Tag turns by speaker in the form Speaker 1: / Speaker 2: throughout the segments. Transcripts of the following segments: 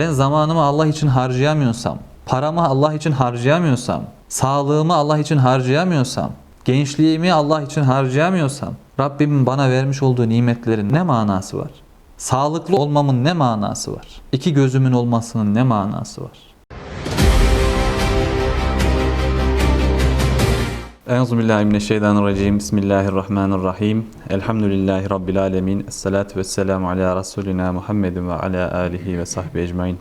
Speaker 1: Ben zamanımı Allah için harcayamıyorsam, paramı Allah için harcayamıyorsam, sağlığımı Allah için harcayamıyorsam, gençliğimi Allah için harcayamıyorsam, Rabbimin bana vermiş olduğu nimetlerin ne manası var? Sağlıklı olmamın ne manası var? İki gözümün olmasının ne manası var? Euzubillahimineşşeytanirracim. Bismillahirrahmanirrahim. Elhamdülillahi Rabbil alemin. Esselatu vesselamu ala Resulina Muhammedin ve ala alihi ve sahbihi ecmain.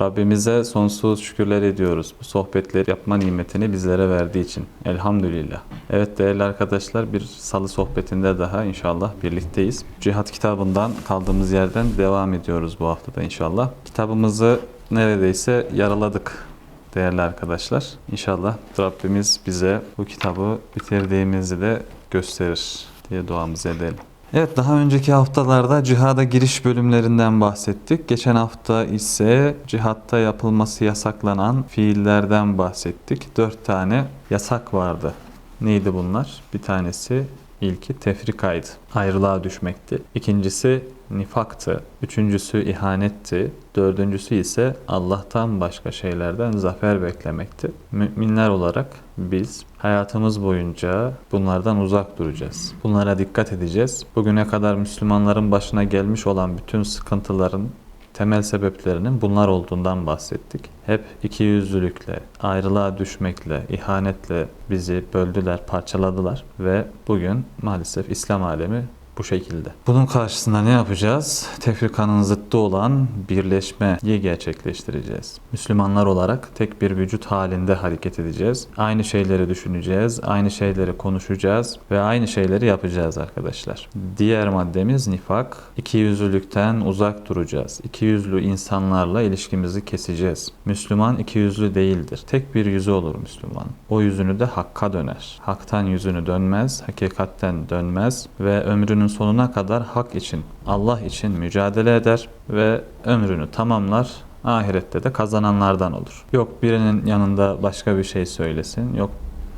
Speaker 1: Rabbimize sonsuz şükürler ediyoruz. Bu sohbetleri yapma nimetini bizlere verdiği için. Elhamdülillah. Evet değerli arkadaşlar, bir salı sohbetinde daha inşallah birlikteyiz. Cihat kitabından kaldığımız yerden devam ediyoruz bu haftada inşallah. Kitabımızı neredeyse yaraladık değerli arkadaşlar. İnşallah Rabbimiz bize bu kitabı bitirdiğimizi de gösterir diye duamızı edelim. Evet, daha önceki haftalarda cihada giriş bölümlerinden bahsettik. Geçen hafta ise cihatta yapılması yasaklanan fiillerden bahsettik. 4 tane yasak vardı. Neydi bunlar? Bir tanesi ilki tefrikaydı. Ayrılığa düşmekti. İkincisi nifaktı. Üçüncüsü ihanetti. Dördüncüsü ise Allah'tan başka şeylerden zafer beklemekti. Müminler olarak biz hayatımız boyunca bunlardan uzak duracağız. Bunlara dikkat edeceğiz. Bugüne kadar Müslümanların başına gelmiş olan bütün sıkıntıların temel sebeplerinin bunlar olduğundan bahsettik. Hep ikiyüzlülükle, ayrılığa düşmekle, ihanetle bizi böldüler, parçaladılar ve bugün maalesef İslam alemi bu şekilde. Bunun karşısında ne yapacağız? Tefrikanın zıttı olan birleşmeyi gerçekleştireceğiz. Müslümanlar olarak tek bir vücut halinde hareket edeceğiz. Aynı şeyleri düşüneceğiz, aynı şeyleri konuşacağız ve aynı şeyleri yapacağız arkadaşlar. Diğer maddemiz nifak. İkiyüzlülükten uzak duracağız. İkiyüzlü insanlarla ilişkimizi keseceğiz. Müslüman ikiyüzlü değildir. Tek bir yüzü olur Müslüman. O yüzünü de hakka döner. Haktan yüzünü dönmez, hakikatten dönmez ve ömrünün sonuna kadar hak için, Allah için mücadele eder ve ömrünü tamamlar. Ahirette de kazananlardan olur. Yok birinin yanında başka bir şey söylesin, yok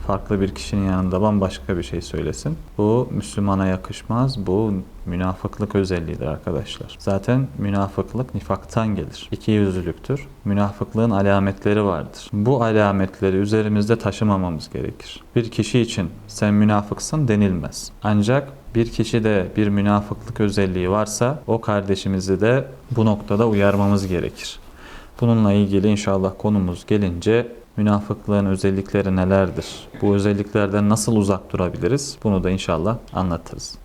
Speaker 1: farklı bir kişinin yanında bambaşka bir şey söylesin. Bu Müslümana yakışmaz. Bu münafıklık özelliğidir arkadaşlar. Zaten münafıklık nifaktan gelir. İkiyüzlülüktür. Münafıklığın alametleri vardır. Bu alametleri üzerimizde taşımamamız gerekir. Bir kişi için sen münafıksın denilmez. Ancak bir kişide bir münafıklık özelliği varsa o kardeşimizi de bu noktada uyarmamız gerekir. Bununla ilgili inşallah konumuz gelince münafıklığın özellikleri nelerdir? Bu özelliklerden nasıl uzak durabiliriz? Bunu da inşallah anlatırız.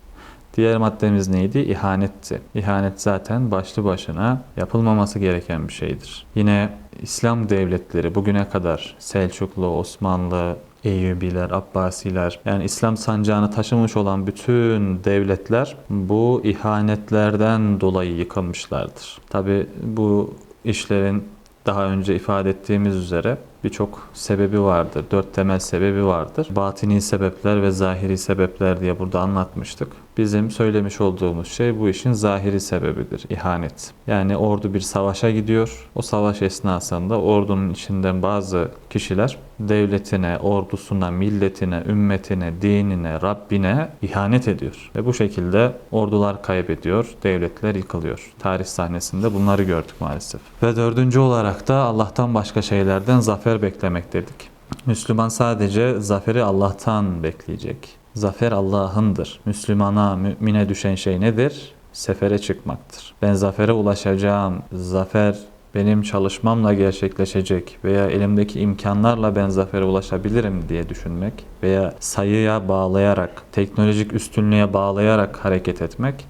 Speaker 1: Diğer maddemiz neydi? İhanetti. İhanet zaten başlı başına yapılmaması gereken bir şeydir. Yine İslam devletleri bugüne kadar Selçuklu, Osmanlı, Eyyubiler, Abbasiler, yani İslam sancağını taşımış olan bütün devletler bu ihanetlerden dolayı yıkılmışlardır. Tabi bu işlerin daha önce ifade ettiğimiz üzere birçok sebebi vardır. 4 temel sebebi vardır. Batini sebepler ve zahiri sebepler diye burada anlatmıştık. Bizim söylemiş olduğumuz şey bu işin zahiri sebebidir. İhanet. Yani ordu bir savaşa gidiyor. O savaş esnasında ordunun içinden bazı kişiler devletine, ordusuna, milletine, ümmetine, dinine, Rabbine ihanet ediyor. Ve bu şekilde ordular kaybediyor, devletler yıkılıyor. Tarih sahnesinde bunları gördük maalesef. Ve dördüncü olarak da Allah'tan başka şeylerden zafer beklemek dedik. Müslüman sadece zaferi Allah'tan bekleyecek. Zafer Allah'ındır. Müslümana, mümine düşen şey nedir? Sefere çıkmaktır. Ben zafere ulaşacağım, zafer benim çalışmamla gerçekleşecek veya elimdeki imkanlarla ben zafere ulaşabilirim diye düşünmek veya sayıya bağlayarak, teknolojik üstünlüğe bağlayarak hareket etmek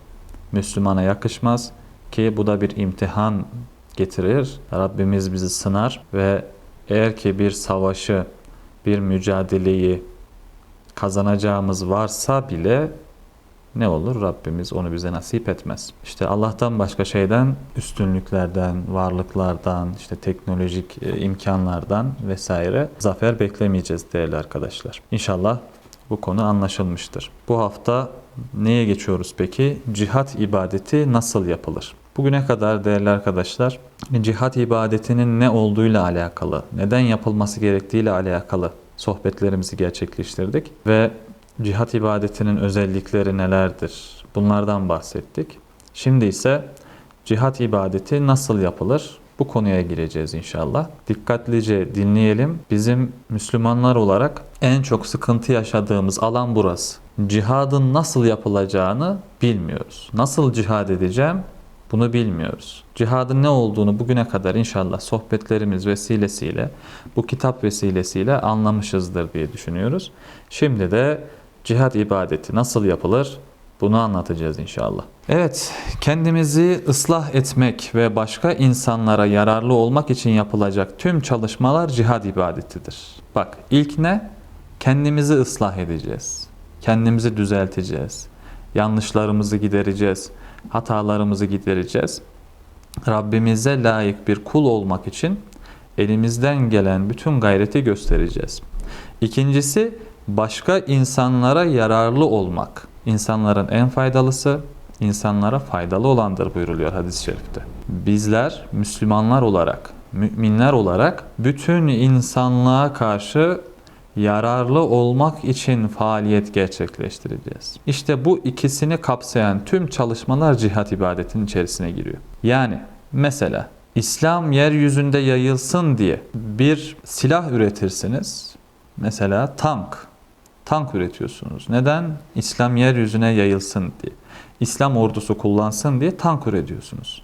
Speaker 1: Müslümana yakışmaz ki bu da bir imtihan getirir. Rabbimiz bizi sınar ve eğer ki bir savaşı, bir mücadeleyi kazanacağımız varsa bile ne olur? Rabbimiz onu bize nasip etmez. İşte Allah'tan başka şeyden, üstünlüklerden, varlıklardan, işte teknolojik imkanlardan vesaire zafer beklemeyeceğiz değerli arkadaşlar. İnşallah bu konu anlaşılmıştır. Bu hafta neye geçiyoruz peki? Cihat ibadeti nasıl yapılır? Bugüne kadar değerli arkadaşlar, cihat ibadetinin ne olduğuyla alakalı, neden yapılması gerektiğiyle alakalı sohbetlerimizi gerçekleştirdik ve cihat ibadetinin özellikleri nelerdir? Bunlardan bahsettik. Şimdi ise Cihat ibadeti nasıl yapılır? Bu konuya gireceğiz inşallah. Dikkatlice dinleyelim. Bizim Müslümanlar olarak en çok sıkıntı yaşadığımız alan burası. Cihadın nasıl yapılacağını bilmiyoruz. Nasıl cihad edeceğim? Bunu bilmiyoruz. Cihadın ne olduğunu bugüne kadar inşallah sohbetlerimiz vesilesiyle, bu kitap vesilesiyle anlamışızdır diye düşünüyoruz. Şimdi de cihad ibadeti nasıl yapılır? Bunu anlatacağız inşallah. Evet, kendimizi ıslah etmek ve başka insanlara yararlı olmak için yapılacak tüm çalışmalar cihad ibadetidir. Bak, ilk ne? Kendimizi ıslah edeceğiz. Kendimizi düzelteceğiz. Yanlışlarımızı gidereceğiz. Hatalarımızı gidereceğiz. Rabbimize layık bir kul olmak için elimizden gelen bütün gayreti göstereceğiz. İkincisi, başka insanlara yararlı olmak. İnsanların en faydalısı, insanlara faydalı olandır buyuruluyor hadis-i şerifte. Bizler Müslümanlar olarak, müminler olarak bütün insanlığa karşı yararlı olmak için faaliyet gerçekleştireceğiz. İşte bu ikisini kapsayan tüm çalışmalar cihat ibadetinin içerisine giriyor. Yani mesela İslam yeryüzünde yayılsın diye bir silah üretirsiniz. Mesela tank üretiyorsunuz. Neden? İslam yeryüzüne yayılsın diye. İslam ordusu kullansın diye tank üretiyorsunuz.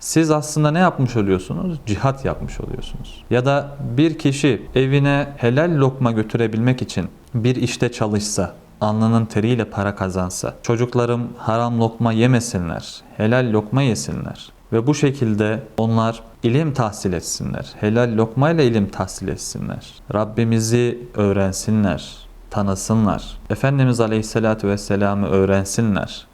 Speaker 1: Siz aslında ne yapmış oluyorsunuz? Cihat yapmış oluyorsunuz. Ya da bir kişi evine helal lokma götürebilmek için bir işte çalışsa, alnının teriyle para kazansa, çocuklarım haram lokma yemesinler, helal lokma yesinler ve bu şekilde onlar ilim tahsil etsinler, helal lokmayla ilim tahsil etsinler, Rabbimizi öğrensinler, tanısınlar, Efendimiz Aleyhisselatü Vesselam'ı öğrensinler,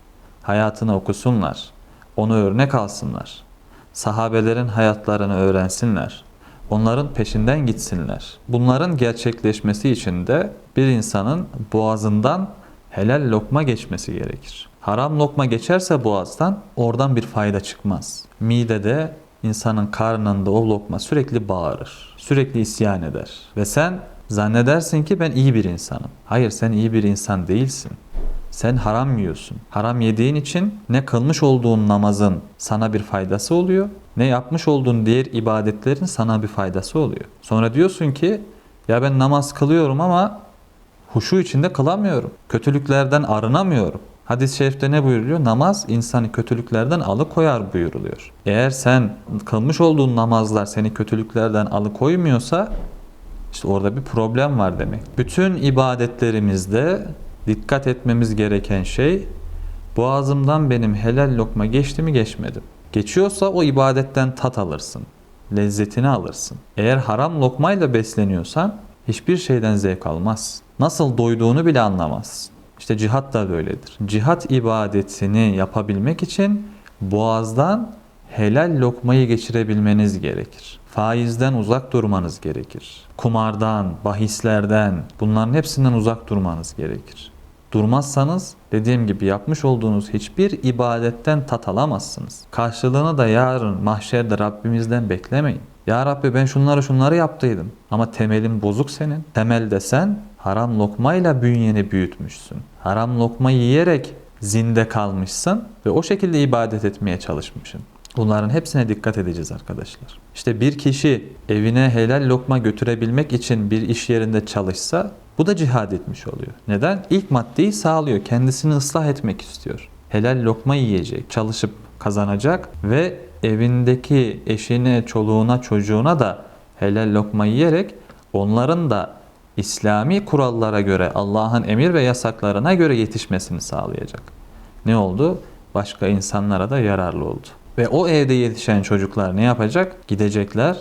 Speaker 1: hayatını okusunlar, onu örnek alsınlar, sahabelerin hayatlarını öğrensinler, onların peşinden gitsinler. Bunların gerçekleşmesi için de bir insanın boğazından helal lokma geçmesi gerekir. Haram lokma geçerse boğazdan oradan bir fayda çıkmaz. Midede, insanın karnında o lokma sürekli bağırır, sürekli isyan eder ve sen zannedersin ki ben iyi bir insanım. Hayır, sen iyi bir insan değilsin. Sen haram yiyorsun. Haram yediğin için ne kılmış olduğun namazın sana bir faydası oluyor, ne yapmış olduğun diğer ibadetlerin sana bir faydası oluyor. Sonra diyorsun ki ya ben namaz kılıyorum ama huşu içinde kılamıyorum. Kötülüklerden arınamıyorum. Hadis-i şerifte ne buyuruluyor? Namaz insanı kötülüklerden alıkoyar buyuruluyor. Eğer sen kılmış olduğun namazlar seni kötülüklerden alıkoymuyorsa işte orada bir problem var demek. Bütün ibadetlerimizde dikkat etmemiz gereken şey, boğazımdan benim helal lokma geçti mi geçmedi mi? Geçiyorsa o ibadetten tat alırsın, lezzetini alırsın. Eğer haram lokmayla besleniyorsan hiçbir şeyden zevk almazsın. Nasıl doyduğunu bile anlamazsın. İşte cihat da böyledir. Cihat ibadetini yapabilmek için boğazdan helal lokmayı geçirebilmeniz gerekir. Faizden uzak durmanız gerekir. Kumardan, bahislerden, bunların hepsinden uzak durmanız gerekir. Durmazsanız dediğim gibi yapmış olduğunuz hiçbir ibadetten tat alamazsınız. Karşılığını da yarın mahşerde Rabbimizden beklemeyin. Ya Rabbi ben şunları yaptıydım ama temelin bozuk senin. Temelde sen haram lokmayla bünyeni büyütmüşsün. Haram lokma yiyerek zinde kalmışsın ve o şekilde ibadet etmeye çalışmışsın. Bunların hepsine dikkat edeceğiz arkadaşlar. İşte bir kişi evine helal lokma götürebilmek için bir iş yerinde çalışsa bu da cihad etmiş oluyor. Neden? İlk maddeyi sağlıyor. Kendisini ıslah etmek istiyor. Helal lokma yiyecek, çalışıp kazanacak ve evindeki eşine, çoluğuna, çocuğuna da helal lokma yiyerek onların da İslami kurallara göre, Allah'ın emir ve yasaklarına göre yetişmesini sağlayacak. Ne oldu? Başka insanlara da yararlı oldu. Ve o evde yetişen çocuklar ne yapacak? Gidecekler,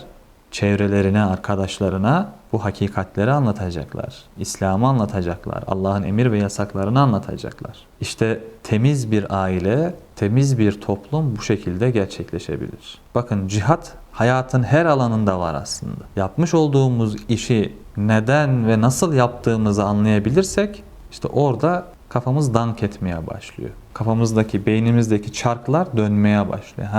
Speaker 1: çevrelerine, arkadaşlarına bu hakikatleri anlatacaklar. İslam'ı anlatacaklar. Allah'ın emir ve yasaklarını anlatacaklar. İşte temiz bir aile, temiz bir toplum bu şekilde gerçekleşebilir. Bakın cihat hayatın her alanında var aslında. Yapmış olduğumuz işi neden ve nasıl yaptığımızı anlayabilirsek işte orada kafamız dank etmeye başlıyor. Kafamızdaki, beynimizdeki çarklar dönmeye başlıyor.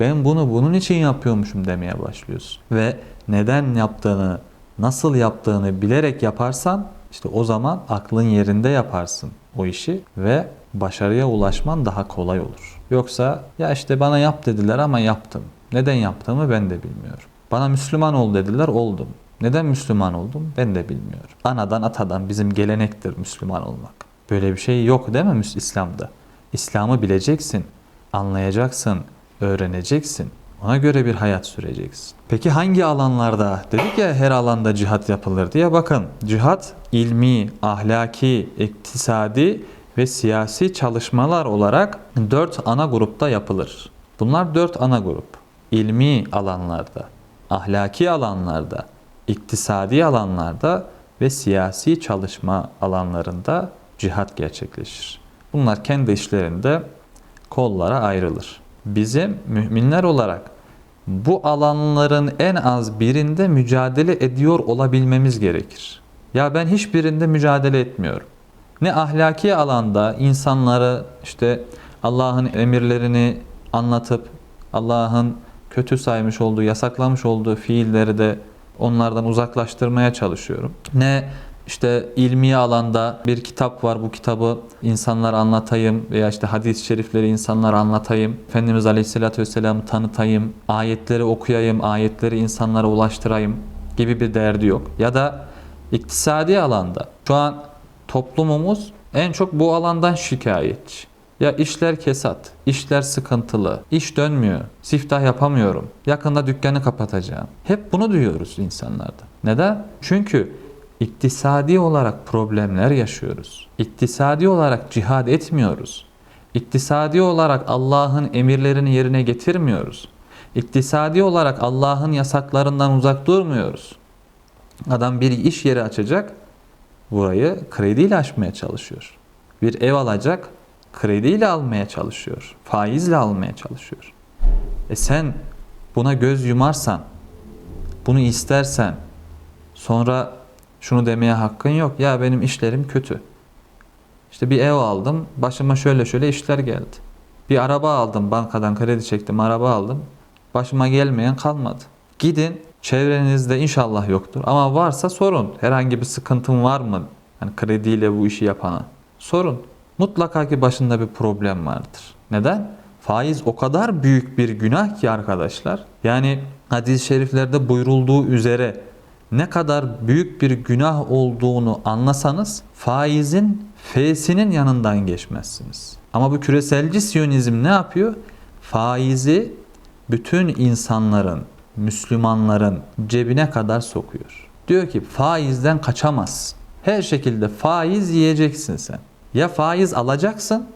Speaker 1: Ben bunu bunun için yapıyormuşum demeye başlıyorsun. Ve neden yaptığını, nasıl yaptığını bilerek yaparsan işte o zaman aklın yerinde yaparsın o işi ve başarıya ulaşman daha kolay olur. Yoksa ya işte bana yap dediler ama yaptım. Neden yaptığımı ben de bilmiyorum. Bana Müslüman ol dediler, oldum. Neden Müslüman oldum ben de bilmiyorum. Anadan atadan bizim gelenektir Müslüman olmak. Böyle bir şey yok değil mi İslam'da? İslam'ı bileceksin, anlayacaksın, öğreneceksin. Ona göre bir hayat süreceksin. Peki hangi alanlarda? Dedik ya her alanda cihat yapılır diye. Bakın cihat ilmi, ahlaki, iktisadi ve siyasi çalışmalar olarak 4 ana grupta yapılır. Bunlar 4 ana grup. İlmi alanlarda, ahlaki alanlarda, iktisadi alanlarda ve siyasi çalışma alanlarında cihat gerçekleşir. Bunlar kendi işlerinde kollara ayrılır. Bizim müminler olarak bu alanların en az birinde mücadele ediyor olabilmemiz gerekir. Ya ben hiçbirinde mücadele etmiyorum. Ne ahlaki alanda insanları işte Allah'ın emirlerini anlatıp Allah'ın kötü saymış olduğu, yasaklamış olduğu fiilleri de onlardan uzaklaştırmaya çalışıyorum. Ne işte ilmi alanda bir kitap var, bu kitabı insanlara anlatayım veya işte hadis-i şerifleri insanlara anlatayım. Efendimiz Aleyhisselatü Vesselam'ı tanıtayım, ayetleri okuyayım, ayetleri insanlara ulaştırayım gibi bir derdi yok. Ya da iktisadi alanda şu an toplumumuz en çok bu alandan şikayetçi. Ya işler kesat, işler sıkıntılı, iş dönmüyor, siftah yapamıyorum, yakında dükkanı kapatacağım. Hep bunu duyuyoruz insanlardan. Neden? Çünkü iktisadi olarak problemler yaşıyoruz. İktisadi olarak cihad etmiyoruz. İktisadi olarak Allah'ın emirlerini yerine getirmiyoruz. İktisadi olarak Allah'ın yasaklarından uzak durmuyoruz. Adam bir iş yeri açacak, burayı krediyle açmaya çalışıyor. Bir ev alacak, krediyle almaya çalışıyor. Faizle almaya çalışıyor. Sen buna göz yumarsan, bunu istersen, sonra şunu demeye hakkın yok. Ya benim işlerim kötü. İşte bir ev aldım, başıma şöyle şöyle işler geldi. Bir araba aldım, bankadan kredi çektim, araba aldım. Başıma gelmeyen kalmadı. Gidin, çevrenizde inşallah yoktur. Ama varsa sorun. Herhangi bir sıkıntın var mı? Hani krediyle bu işi yapana. Sorun. Mutlaka ki başında bir problem vardır. Neden? Faiz o kadar büyük bir günah ki arkadaşlar. Yani hadis-i şeriflerde buyurulduğu üzere ne kadar büyük bir günah olduğunu anlasanız faizin F'sinin yanından geçmezsiniz. Ama bu küreselci Siyonizm ne yapıyor? Faizi bütün insanların, Müslümanların cebine kadar sokuyor. Diyor ki faizden kaçamaz. Her şekilde faiz yiyeceksin sen. Ya faiz alacaksın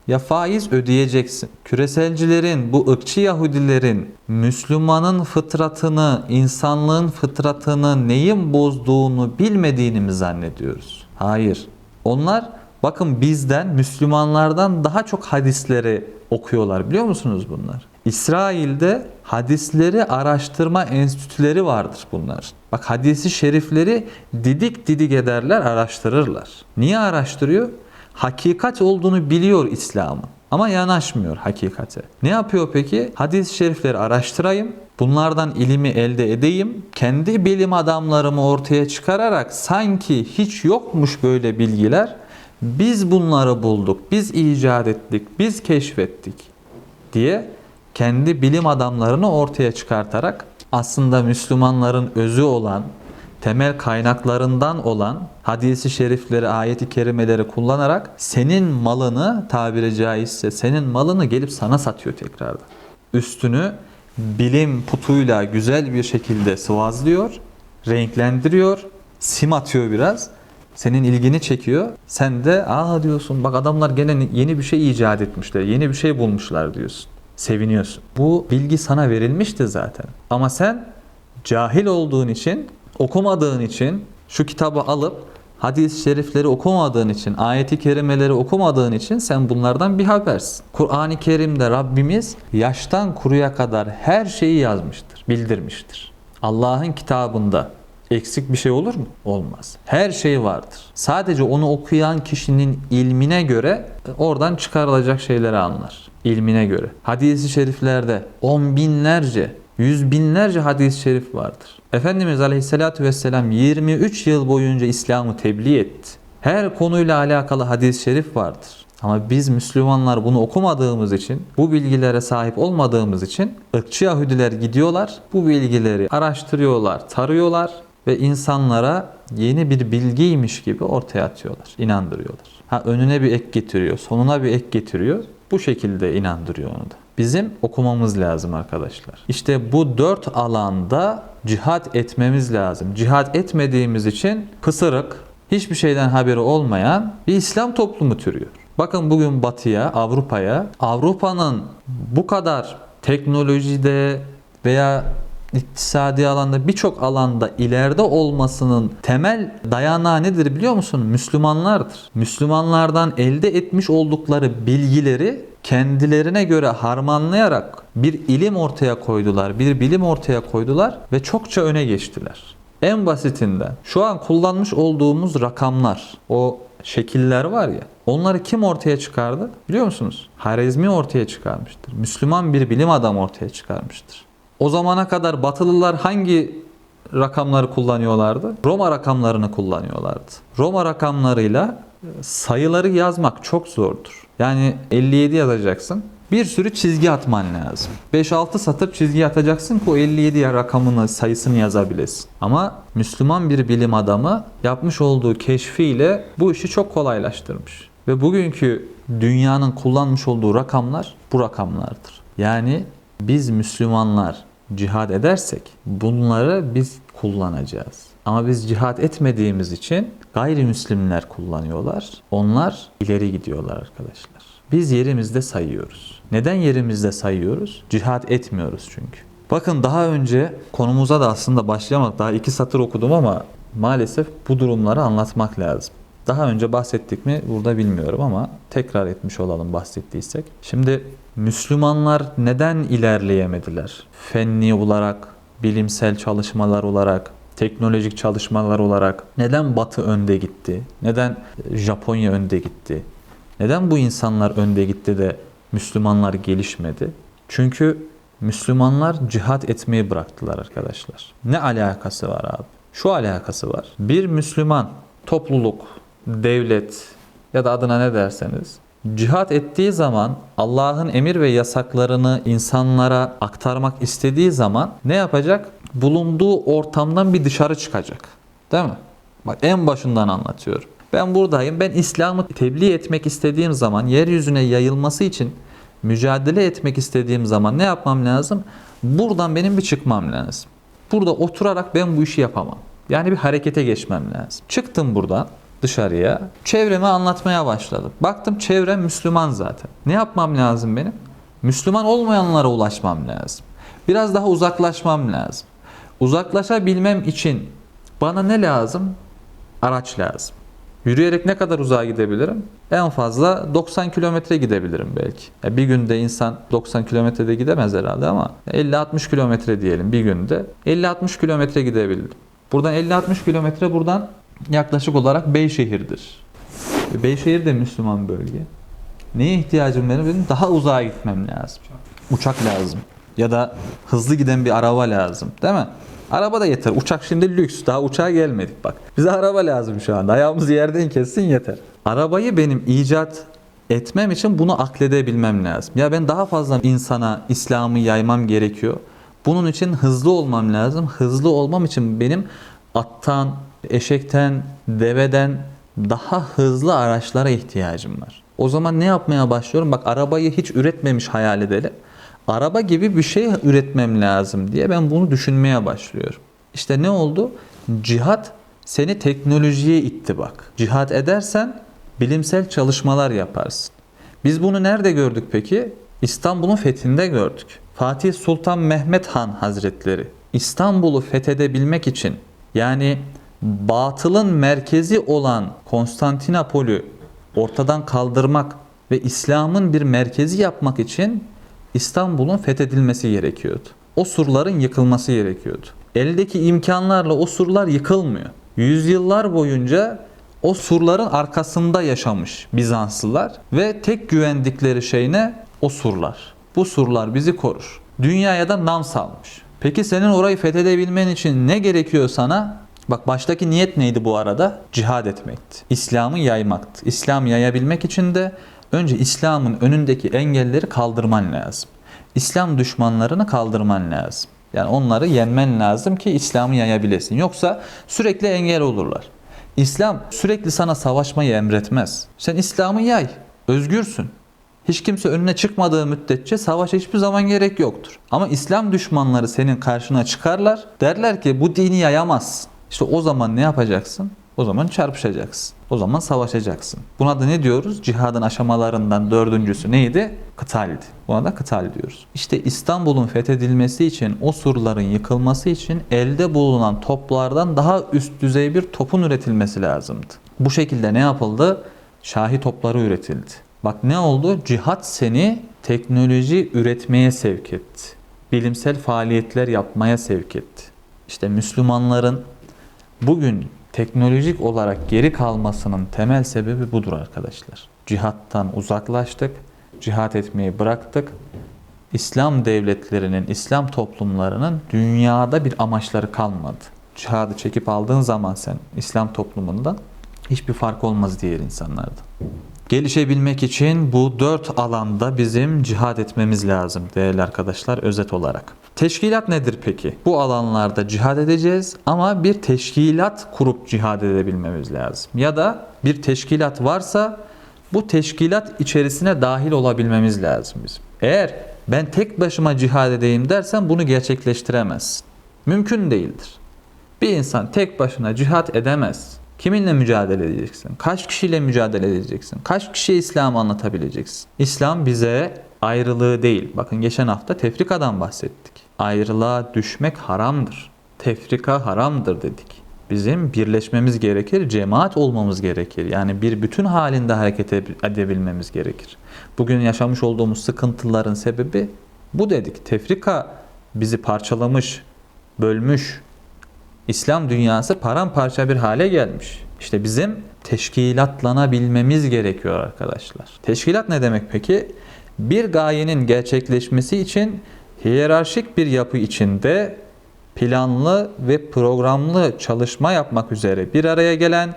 Speaker 1: ya faiz ödeyeceksin. Küreselcilerin, bu ırkçı Yahudilerin Müslümanın fıtratını, insanlığın fıtratını neyin bozduğunu bilmediğini mi zannediyoruz? Hayır. Onlar bakın bizden, Müslümanlardan daha çok hadisleri okuyorlar. Biliyor musunuz bunlar? İsrail'de hadisleri araştırma enstitüleri vardır bunlar. Bak hadisi şerifleri didik didik ederler, araştırırlar. Niye araştırıyor? Hakikat olduğunu biliyor İslam'ın ama yanaşmıyor hakikate. Ne yapıyor peki? Hadis-i şerifleri araştırayım, bunlardan ilimi elde edeyim, kendi bilim adamlarımı ortaya çıkararak sanki hiç yokmuş böyle bilgiler, biz bunları bulduk, biz icat ettik, biz keşfettik diye kendi bilim adamlarını ortaya çıkartarak aslında Müslümanların özü olan, temel kaynaklarından olan hadisi şerifleri, ayeti kerimeleri kullanarak senin malını, tabiri caizse senin malını gelip sana satıyor tekrardan. Üstünü bilim putuyla güzel bir şekilde sıvazlıyor, renklendiriyor, sim atıyor biraz. Senin ilgini çekiyor. Sen de diyorsun bak adamlar gene yeni bir şey icat etmişler, yeni bir şey bulmuşlar diyorsun. Seviniyorsun. Bu bilgi sana verilmişti zaten. Ama sen cahil olduğun için, okumadığın için, şu kitabı alıp hadis-i şerifleri okumadığın için, ayeti kerimeleri okumadığın için sen bunlardan bir habersin. Kur'an-ı Kerim'de Rabbimiz yaştan kuruya kadar her şeyi yazmıştır, bildirmiştir. Allah'ın kitabında eksik bir şey olur mu? Olmaz. Her şey vardır. Sadece onu okuyan kişinin ilmine göre oradan çıkarılacak şeyleri anlar. İlmine göre. Hadis-i şeriflerde on binlerce, yüz binlerce hadis-i şerif vardır. Efendimiz Aleyhisselatü Vesselam 23 yıl boyunca İslam'ı tebliğ etti. Her konuyla alakalı hadis-i şerif vardır. Ama biz Müslümanlar bunu okumadığımız için, bu bilgilere sahip olmadığımız için ırkçı Yahudiler gidiyorlar, bu bilgileri araştırıyorlar, tarıyorlar ve insanlara yeni bir bilgiymiş gibi ortaya atıyorlar, inandırıyorlar. Önüne bir ek getiriyor, sonuna bir ek getiriyor. Bu şekilde inandırıyor onu da. Bizim okumamız lazım arkadaşlar. İşte bu 4 alanda cihat etmemiz lazım. Cihat etmediğimiz için pısırık, hiçbir şeyden haberi olmayan bir İslam toplumu türüyor. Bakın bugün Batı'ya, Avrupa'ya, Avrupa'nın bu kadar teknolojide veya iktisadi alanda, birçok alanda ileride olmasının temel dayanağı nedir biliyor musun? Müslümanlardır. Müslümanlardan elde etmiş oldukları bilgileri kendilerine göre harmanlayarak bir ilim ortaya koydular, bir bilim ortaya koydular ve çokça öne geçtiler. En basitinden şu an kullanmış olduğumuz rakamlar, o şekiller var ya, onları kim ortaya çıkardı biliyor musunuz? Harizmi ortaya çıkarmıştır. Müslüman bir bilim adamı ortaya çıkarmıştır. O zamana kadar Batılılar hangi rakamları kullanıyorlardı? Roma rakamlarını kullanıyorlardı. Roma rakamlarıyla sayıları yazmak çok zordur. Yani 57 yazacaksın. Bir sürü çizgi atman lazım. 5-6 satır çizgi atacaksın ki o 57 rakamını, sayısını yazabilesin. Ama Müslüman bir bilim adamı yapmış olduğu keşfiyle bu işi çok kolaylaştırmış. Ve bugünkü dünyanın kullanmış olduğu rakamlar bu rakamlardır. Yani biz Müslümanlar cihad edersek bunları biz kullanacağız. Ama biz cihad etmediğimiz için gayrimüslimler kullanıyorlar. Onlar ileri gidiyorlar arkadaşlar. Biz yerimizde sayıyoruz. Neden yerimizde sayıyoruz? Cihad etmiyoruz çünkü. Bakın daha önce konumuza da aslında başlayamadık. Daha 2 satır okudum ama maalesef bu durumları anlatmak lazım. Daha önce bahsettik mi burada bilmiyorum ama tekrar etmiş olalım bahsettiysek. Şimdi Müslümanlar neden ilerleyemediler? Fenni olarak, bilimsel çalışmalar olarak, teknolojik çalışmalar olarak neden Batı önde gitti? Neden Japonya önde gitti? Neden bu insanlar önde gitti de Müslümanlar gelişmedi? Çünkü Müslümanlar cihad etmeyi bıraktılar arkadaşlar. Ne alakası var abi? Şu alakası var. Bir Müslüman topluluk, devlet ya da adına ne derseniz cihad ettiği zaman, Allah'ın emir ve yasaklarını insanlara aktarmak istediği zaman ne yapacak? Bulunduğu ortamdan bir dışarı çıkacak. Değil mi? Bak en başından anlatıyorum. Ben buradayım. Ben İslam'ı tebliğ etmek istediğim zaman, yeryüzüne yayılması için mücadele etmek istediğim zaman ne yapmam lazım? Buradan benim bir çıkmam lazım. Burada oturarak ben bu işi yapamam. Yani bir harekete geçmem lazım. Çıktım buradan dışarıya. Çevreme anlatmaya başladım. Baktım çevrem Müslüman zaten. Ne yapmam lazım benim? Müslüman olmayanlara ulaşmam lazım. Biraz daha uzaklaşmam lazım. Uzaklaşabilmem için bana ne lazım? Araç lazım. Yürüyerek ne kadar uzağa gidebilirim? En fazla 90 kilometre gidebilirim belki. Bir günde insan 90 kilometrede gidemez herhalde ama 50-60 kilometre diyelim bir günde. 50-60 kilometre gidebildim. Buradan 50-60 kilometre buradan yaklaşık olarak Beyşehir'dir. Beyşehir de Müslüman bölge. Neye ihtiyacım benim? Daha uzağa gitmem lazım. Uçak lazım. Ya da hızlı giden bir araba lazım. Değil mi? Araba da yeter. Uçak şimdi lüks. Daha uçağa gelmedik bak. Bize araba lazım şu anda. Ayağımız yerden kessin yeter. Arabayı benim icat etmem için bunu akledebilmem lazım. Ya ben daha fazla insana İslam'ı yaymam gerekiyor. Bunun için hızlı olmam lazım. Hızlı olmam için benim attan, eşekten, deveden daha hızlı araçlara ihtiyacım var. O zaman ne yapmaya başlıyorum? Bak arabayı hiç üretmemiş hayal edelim. Araba gibi bir şey üretmem lazım diye ben bunu düşünmeye başlıyorum. İşte ne oldu? Cihat seni teknolojiye itti bak. Cihat edersen bilimsel çalışmalar yaparsın. Biz bunu nerede gördük peki? İstanbul'un fethinde gördük. Fatih Sultan Mehmet Han Hazretleri İstanbul'u fethedebilmek için yani batılın merkezi olan Konstantinopol'ü ortadan kaldırmak ve İslam'ın bir merkezi yapmak için İstanbul'un fethedilmesi gerekiyordu. O surların yıkılması gerekiyordu. Eldeki imkanlarla o surlar yıkılmıyor. Yüzyıllar boyunca o surların arkasında yaşamış Bizanslılar ve tek güvendikleri şey ne? O surlar. Bu surlar bizi korur. Dünyaya da nam salmış. Peki senin orayı fethedebilmen için ne gerekiyor sana? Bak baştaki niyet neydi bu arada? Cihad etmekti. İslam'ı yaymaktı. İslam'ı yayabilmek için de Önce İslam'ın önündeki engelleri kaldırman lazım. İslam düşmanlarını kaldırman lazım. Yani onları yenmen lazım ki İslam'ı yayabilesin. Yoksa sürekli engel olurlar. İslam sürekli sana savaşmayı emretmez. Sen İslam'ı yay, özgürsün. Hiç kimse önüne çıkmadığı müddetçe savaşa hiçbir zaman gerek yoktur. Ama İslam düşmanları senin karşına çıkarlar. Derler ki bu dini yayamazsın. İşte o zaman ne yapacaksın? O zaman çarpışacaksın. O zaman savaşacaksın. Buna da ne diyoruz? Cihadın aşamalarından dördüncüsü neydi? Kıtaldi. Buna da kıtal diyoruz. İşte İstanbul'un fethedilmesi için, o surların yıkılması için elde bulunan toplardan daha üst düzey bir topun üretilmesi lazımdı. Bu şekilde ne yapıldı? Şahi topları üretildi. Bak ne oldu? Cihat seni teknoloji üretmeye sevk etti. Bilimsel faaliyetler yapmaya sevk etti. İşte Müslümanların bugün teknolojik olarak geri kalmasının temel sebebi budur arkadaşlar. Cihattan uzaklaştık, cihat etmeyi bıraktık. İslam devletlerinin, İslam toplumlarının dünyada bir amaçları kalmadı. Cihadı çekip aldığın zaman sen İslam toplumundan hiçbir fark olmaz diğer insanlardan. Gelişebilmek için bu 4 alanda bizim cihad etmemiz lazım değerli arkadaşlar, özet olarak. Teşkilat nedir peki? Bu alanlarda cihad edeceğiz ama bir teşkilat kurup cihad edebilmemiz lazım. Ya da bir teşkilat varsa bu teşkilat içerisine dahil olabilmemiz lazım bizim. Eğer ben tek başıma cihad edeyim dersen bunu gerçekleştiremezsin. Mümkün değildir. Bir insan tek başına cihad edemez. Kiminle mücadele edeceksin? Kaç kişiyle mücadele edeceksin? Kaç kişiye İslam'ı anlatabileceksin? İslam bize ayrılığı değil. Bakın geçen hafta tefrikadan bahsettik. Ayrılığa düşmek haramdır. Tefrika haramdır dedik. Bizim birleşmemiz gerekir, cemaat olmamız gerekir. Yani bir bütün halinde hareket edebilmemiz gerekir. Bugün yaşamış olduğumuz sıkıntıların sebebi bu dedik. Tefrika bizi parçalamış, bölmüş. İslam dünyası paramparça bir hale gelmiş. İşte bizim teşkilatlanabilmemiz gerekiyor arkadaşlar. Teşkilat ne demek peki? Bir gayenin gerçekleşmesi için hiyerarşik bir yapı içinde planlı ve programlı çalışma yapmak üzere bir araya gelen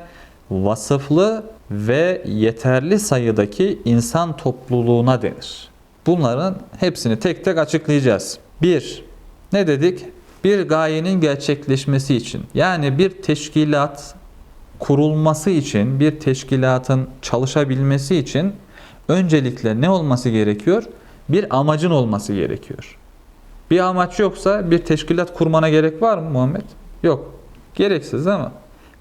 Speaker 1: vasıflı ve yeterli sayıdaki insan topluluğuna denir. Bunların hepsini tek tek açıklayacağız. 1. Ne dedik? Bir gayenin gerçekleşmesi için, yani bir teşkilat kurulması için, bir teşkilatın çalışabilmesi için öncelikle ne olması gerekiyor? Bir amacın olması gerekiyor. Bir amaç yoksa bir teşkilat kurmana gerek var mı Muhammed? Yok. Gereksiz ama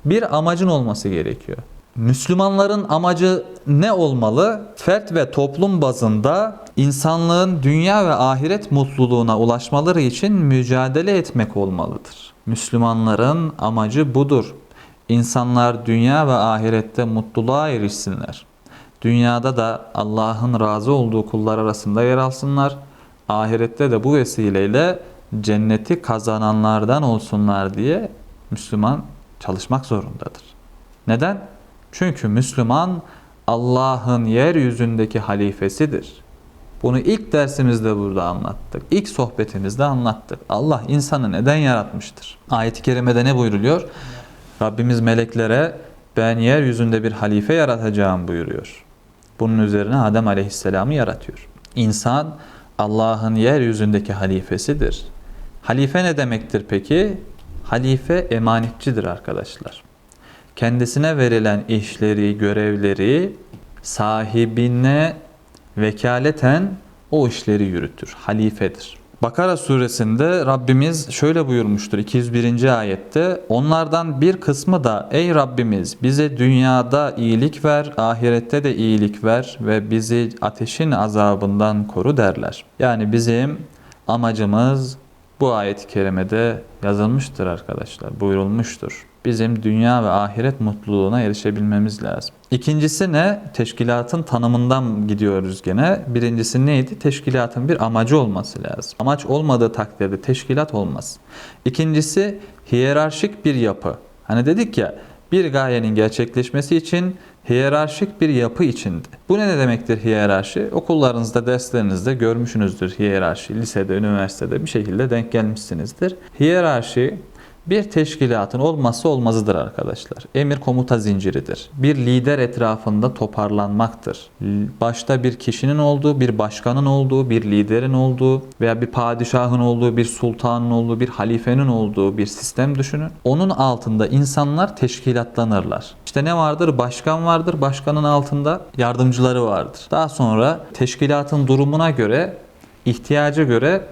Speaker 1: bir amacın olması gerekiyor. Müslümanların amacı ne olmalı? Fert ve toplum bazında insanlığın dünya ve ahiret mutluluğuna ulaşmaları için mücadele etmek olmalıdır. Müslümanların amacı budur. İnsanlar dünya ve ahirette mutluluğa erişsinler. Dünyada da Allah'ın razı olduğu kullar arasında yer alsınlar. Ahirette de bu vesileyle cenneti kazananlardan olsunlar diye Müslüman çalışmak zorundadır. Neden? Çünkü Müslüman Allah'ın yeryüzündeki halifesidir. Bunu ilk dersimizde burada anlattık. İlk sohbetimizde anlattık. Allah insanı neden yaratmıştır? Ayet-i kerimede ne buyruluyor? Rabbimiz meleklere ben yeryüzünde bir halife yaratacağım buyuruyor. Bunun üzerine Adem Aleyhisselam'ı yaratıyor. İnsan Allah'ın yeryüzündeki halifesidir. Halife ne demektir peki? Halife emanetçidir arkadaşlar. Kendisine verilen işleri, görevleri sahibine vekaleten o işleri yürütür. Halifedir. Bakara suresinde Rabbimiz şöyle buyurmuştur 201. ayette. Onlardan bir kısmı da ey Rabbimiz bize dünyada iyilik ver, ahirette de iyilik ver ve bizi ateşin azabından koru derler. Yani bizim amacımız bu ayet-i kerimede yazılmıştır arkadaşlar, buyurulmuştur. Bizim dünya ve ahiret mutluluğuna erişebilmemiz lazım. İkincisi ne? Teşkilatın tanımından gidiyoruz gene. Birincisi neydi? Teşkilatın bir amacı olması lazım. Amaç olmadığı takdirde teşkilat olmaz. İkincisi hiyerarşik bir yapı. Hani dedik ya bir gayenin gerçekleşmesi için hiyerarşik bir yapı içinde. Bu ne demektir hiyerarşi? Okullarınızda, derslerinizde görmüşsünüzdür hiyerarşi. Lisede, üniversitede bir şekilde denk gelmişsinizdir. Hiyerarşi Bir teşkilatın olmazsa olmazıdır arkadaşlar. Emir komuta zinciridir. Bir lider etrafında toparlanmaktır. Başta bir kişinin olduğu, bir başkanın olduğu, bir liderin olduğu veya bir padişahın olduğu, bir sultanın olduğu, bir halifenin olduğu bir sistem düşünün. Onun altında insanlar teşkilatlanırlar. İşte ne vardır? Başkan vardır. Başkanın altında yardımcıları vardır. Daha sonra teşkilatın durumuna göre, ihtiyaca göre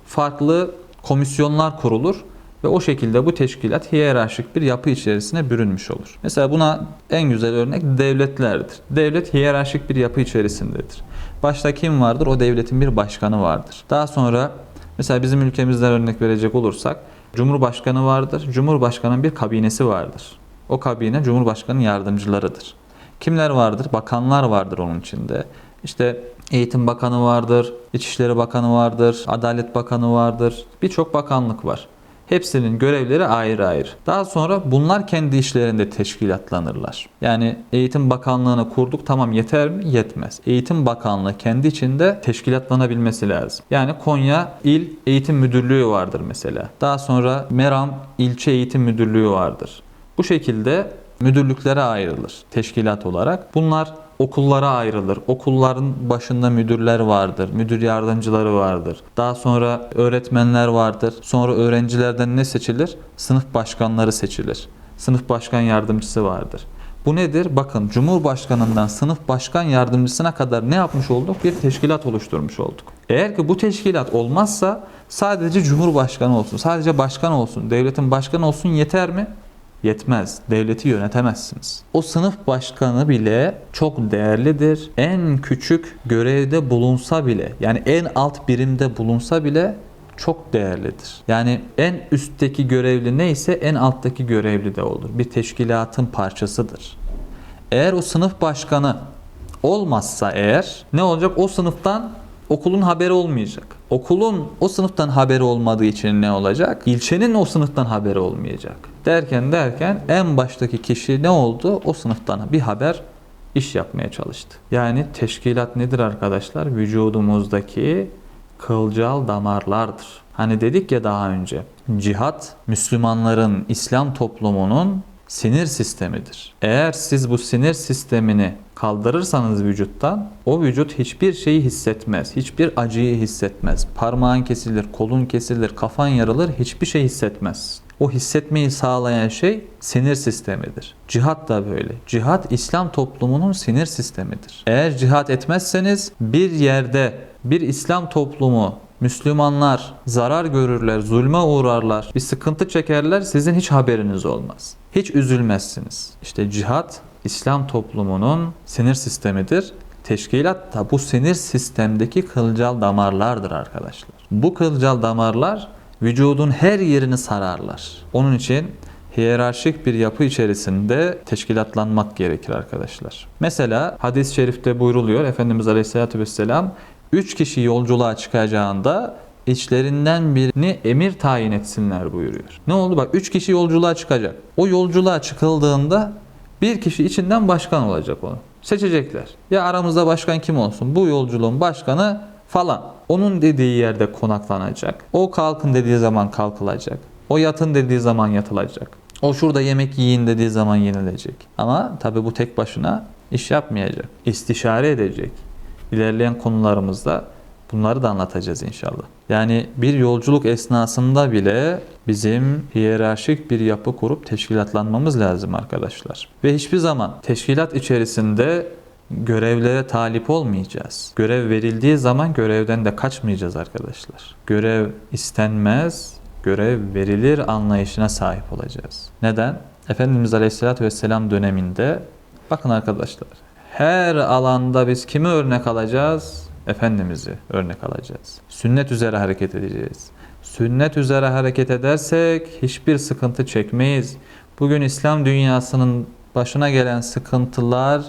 Speaker 1: farklı komisyonlar kurulur ve o şekilde bu teşkilat hiyerarşik bir yapı içerisine bürünmüş olur. Mesela buna en güzel örnek devletlerdir. Devlet hiyerarşik bir yapı içerisindedir. Başta kim vardır? O devletin bir başkanı vardır. Daha sonra mesela bizim ülkemizden örnek verecek olursak Cumhurbaşkanı vardır. Cumhurbaşkanının bir kabinesi vardır. O kabine Cumhurbaşkanının yardımcılarıdır. Kimler vardır? Bakanlar vardır onun içinde. İşte Eğitim Bakanı vardır, İçişleri Bakanı vardır, Adalet Bakanı vardır. Birçok bakanlık var. Hepsinin görevleri ayrı ayrı. Daha sonra bunlar kendi işlerinde teşkilatlanırlar. Yani Eğitim Bakanlığı'nı kurduk, tamam, yeter mi? Yetmez. Eğitim Bakanlığı kendi içinde teşkilatlanabilmesi lazım. Yani Konya İl Eğitim Müdürlüğü vardır mesela. Daha sonra Meram İlçe Eğitim Müdürlüğü vardır. Bu şekilde müdürlüklere ayrılır teşkilat olarak. Bunlar okullara ayrılır. Okulların başında müdürler vardır. Müdür yardımcıları vardır. Daha sonra öğretmenler vardır. Sonra öğrencilerden ne seçilir? Sınıf başkanları seçilir. Sınıf başkan yardımcısı vardır. Bu nedir? Bakın, Cumhurbaşkanından sınıf başkan yardımcısına kadar ne yapmış olduk? Bir teşkilat oluşturmuş olduk. Eğer ki bu teşkilat olmazsa sadece Cumhurbaşkanı olsun, sadece başkan olsun, devletin başkanı olsun yeter mi? Yetmez. Devleti yönetemezsiniz. O sınıf başkanı bile çok değerlidir. En küçük görevde bulunsa bile, yani en alt birimde bulunsa bile çok değerlidir. Yani en üstteki görevli neyse en alttaki görevli de olur. Bir teşkilatın parçasıdır. Eğer o sınıf başkanı olmazsa eğer ne olacak? O sınıftan okulun haberi olmayacak. Okulun o sınıftan haberi olmadığı için ne olacak? İlçenin o sınıftan haberi olmayacak. Derken en baştaki kişi ne oldu? O sınıftan bir haber iş yapmaya çalıştı. Yani teşkilat nedir arkadaşlar? Vücudumuzdaki kılcal damarlardır. Hani dedik ya daha önce, cihat Müslümanların, İslam toplumunun sinir sistemidir. Eğer siz bu sinir sistemini kaldırırsanız vücuttan, o vücut hiçbir şeyi hissetmez. Hiçbir acıyı hissetmez. Parmağın kesilir, kolun kesilir, kafan yarılır, hiçbir şey hissetmez. O hissetmeyi sağlayan şey sinir sistemidir. Cihat da böyle. Cihat İslam toplumunun sinir sistemidir. Eğer cihat etmezseniz bir yerde bir İslam toplumu, Müslümanlar zarar görürler, zulme uğrarlar, bir sıkıntı çekerler, sizin hiç haberiniz olmaz. Hiç üzülmezsiniz. İşte cihat İslam toplumunun sinir sistemidir. Teşkilat da bu sinir sistemdeki kılcal damarlardır arkadaşlar. Bu kılcal damarlar vücudun her yerini sararlar. Onun için hiyerarşik bir yapı içerisinde teşkilatlanmak gerekir arkadaşlar. Mesela hadis-i şerifte buyruluyor, Efendimiz Aleyhisselatü Vesselam 3 kişi yolculuğa çıkacağında içlerinden birini emir tayin etsinler buyuruyor. Ne oldu? Bak, 3 kişi yolculuğa çıkacak. O yolculuğa çıkıldığında bir kişi içinden başkan olacak onu. Seçecekler. Ya aramızda başkan kim olsun? Bu yolculuğun başkanı falan. Onun dediği yerde konaklanacak. O kalkın dediği zaman kalkılacak. O yatın dediği zaman yatılacak. O şurada yemek yiyin dediği zaman yenilecek. Ama tabii bu tek başına iş yapmayacak. İstişare edecek. İlerleyen konularımızda bunları da anlatacağız inşallah. Yani bir yolculuk esnasında bile bizim hiyerarşik bir yapı kurup teşkilatlanmamız lazım arkadaşlar. Ve hiçbir zaman teşkilat içerisinde görevlere talip olmayacağız. Görev verildiği zaman görevden de kaçmayacağız arkadaşlar. Görev istenmez, görev verilir anlayışına sahip olacağız. Neden? Efendimiz Aleyhisselatü Vesselam döneminde bakın arkadaşlar, her alanda biz kimi örnek alacağız? Efendimiz'i örnek alacağız. Sünnet üzere hareket edeceğiz. Sünnet üzere hareket edersek hiçbir sıkıntı çekmeyiz. Bugün İslam dünyasının başına gelen sıkıntılar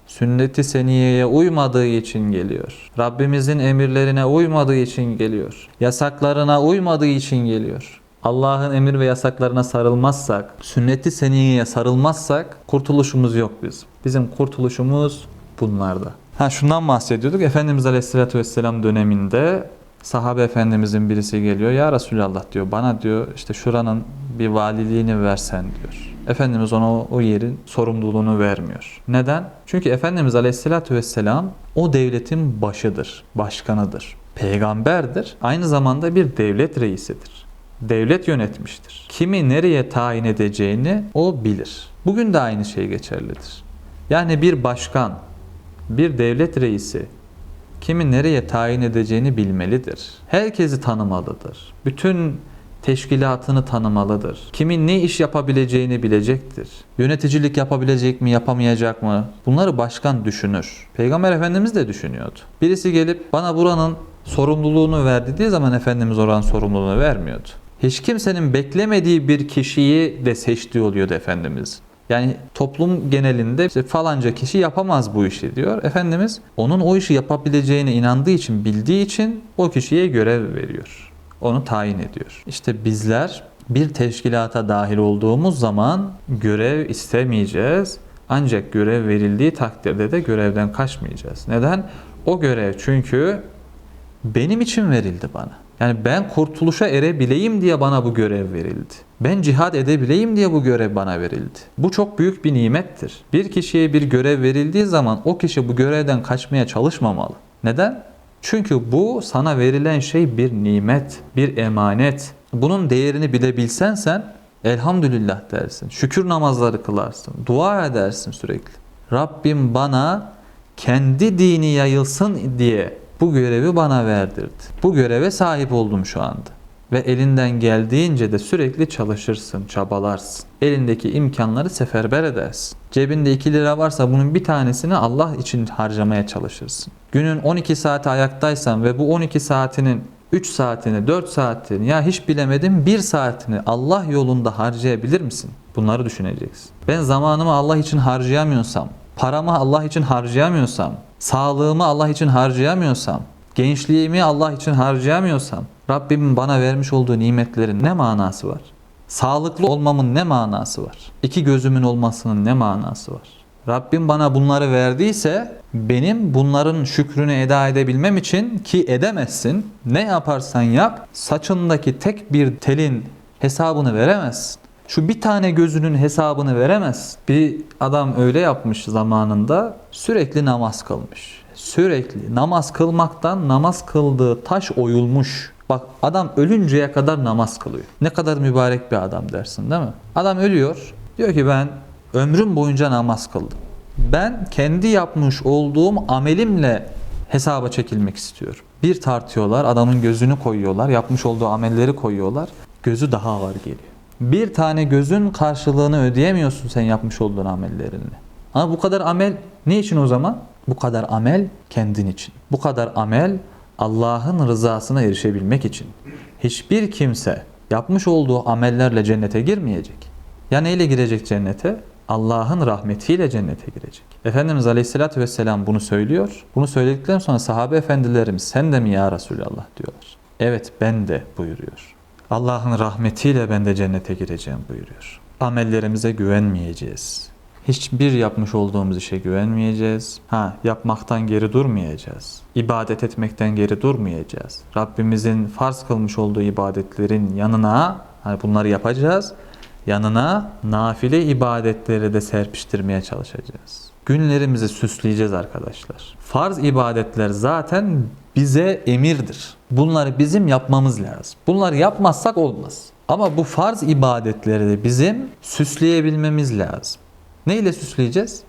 Speaker 1: sünnet-i seniyeye uymadığı için geliyor. Rabbimizin emirlerine uymadığı için geliyor. Yasaklarına uymadığı için geliyor. Allah'ın emir ve yasaklarına sarılmazsak, sünnet-i seniyeye sarılmazsak kurtuluşumuz yok bizim. Bizim kurtuluşumuz bunlarda. Şundan bahsediyorduk. Efendimiz Aleyhisselatü Vesselam döneminde sahabe efendimizin birisi geliyor. Ya Resulallah diyor, bana diyor işte şuranın bir valiliğini versen diyor. Efendimiz ona o yerin sorumluluğunu vermiyor. Neden? Çünkü Efendimiz Aleyhisselatü Vesselam o devletin başıdır, başkanıdır, peygamberdir. Aynı zamanda bir devlet reisidir. Devlet yönetmiştir. Kimi nereye tayin edeceğini o bilir. Bugün de aynı şey geçerlidir. Yani bir başkan, bir devlet reisi kimi nereye tayin edeceğini bilmelidir. Herkesi tanımalıdır. Bütün teşkilatını tanımalıdır. Kimin ne iş yapabileceğini bilecektir. Yöneticilik yapabilecek mi, yapamayacak mı? Bunları başkan düşünür. Peygamber Efendimiz de düşünüyordu. Birisi gelip bana buranın sorumluluğunu ver dediği zaman Efendimiz oranın sorumluluğunu vermiyordu. Hiç kimsenin beklemediği bir kişiyi de seçtiği oluyordu Efendimiz. Yani toplum genelinde işte falanca kişi yapamaz bu işi diyor. Efendimiz onun o işi yapabileceğine inandığı için, bildiği için o kişiye görev veriyor. Onu tayin ediyor. İşte bizler bir teşkilata dahil olduğumuz zaman görev istemeyeceğiz. Ancak görev verildiği takdirde de görevden kaçmayacağız. Neden? O görev çünkü benim için verildi bana. Yani ben kurtuluşa erebileyim diye bana bu görev verildi. Ben cihad edebileyim diye bu görev bana verildi. Bu çok büyük bir nimettir. Bir kişiye bir görev verildiği zaman o kişi bu görevden kaçmaya çalışmamalı. Neden? Çünkü bu sana verilen şey bir nimet, bir emanet. Bunun değerini bilebilsen sen elhamdülillah dersin. Şükür namazları kılarsın. Dua edersin sürekli. Rabbim bana kendi dini yayılsın diye bu görevi bana verdirdi. Bu göreve sahip oldum şu anda. Ve elinden geldiğince de sürekli çalışırsın, çabalarsın. Elindeki imkanları seferber edersin. Cebinde 2 lira varsa bunun bir tanesini Allah için harcamaya çalışırsın. Günün 12 saati ayaktaysan ve bu 12 saatinin 3 saatini, 4 saatini ya hiç bilemedim 1 saatini Allah yolunda harcayabilir misin? Bunları düşüneceksin. Ben zamanımı Allah için harcayamıyorsam, paramı Allah için harcayamıyorsam, sağlığımı Allah için harcayamıyorsam, gençliğimi Allah için harcayamıyorsam, Rabbimin bana vermiş olduğu nimetlerin ne manası var? Sağlıklı olmamın ne manası var? 2 gözümün olmasının ne manası var? Rabbim bana bunları verdiyse benim bunların şükrünü eda edebilmem için ki edemezsin. Ne yaparsan yap saçındaki tek bir telin hesabını veremezsin. Şu bir tane gözünün hesabını veremez. Bir adam öyle yapmış zamanında sürekli namaz kılmış. Sürekli namaz kılmaktan namaz kıldığı taş oyulmuş. Bak adam ölünceye kadar namaz kılıyor. Ne kadar mübarek bir adam dersin değil mi? Adam ölüyor. Diyor ki ben ömrüm boyunca namaz kıldım. Ben kendi yapmış olduğum amelimle hesaba çekilmek istiyorum. Bir tartıyorlar, adamın gözünü koyuyorlar, yapmış olduğu amelleri koyuyorlar. Gözü daha ağır geliyor. Bir tane gözün karşılığını ödeyemiyorsun sen yapmış olduğun amellerinle. Ama bu kadar amel ne için o zaman? Bu kadar amel kendin için. Bu kadar amel Allah'ın rızasına erişebilmek için. Hiçbir kimse yapmış olduğu amellerle cennete girmeyecek. Ya neyle girecek cennete? Allah'ın rahmetiyle cennete girecek. Efendimiz Aleyhisselatü Vesselam bunu söylüyor. Bunu söyledikten sonra sahabe efendilerimiz sen de mi ya Resulallah diyorlar. Evet ben de buyuruyor. Allah'ın rahmetiyle ben de cennete gireceğim buyuruyor. Amellerimize güvenmeyeceğiz. Hiçbir yapmış olduğumuz işe güvenmeyeceğiz. Yapmaktan geri durmayacağız. İbadet etmekten geri durmayacağız. Rabbimizin farz kılmış olduğu ibadetlerin yanına bunları yapacağız. Yanına nafile ibadetleri de serpiştirmeye çalışacağız. Günlerimizi süsleyeceğiz arkadaşlar. Farz ibadetler zaten bize emirdir. Bunları bizim yapmamız lazım. Bunları yapmazsak olmaz. Ama bu farz ibadetleri de bizim süsleyebilmemiz lazım. Neyle süsleyeceğiz?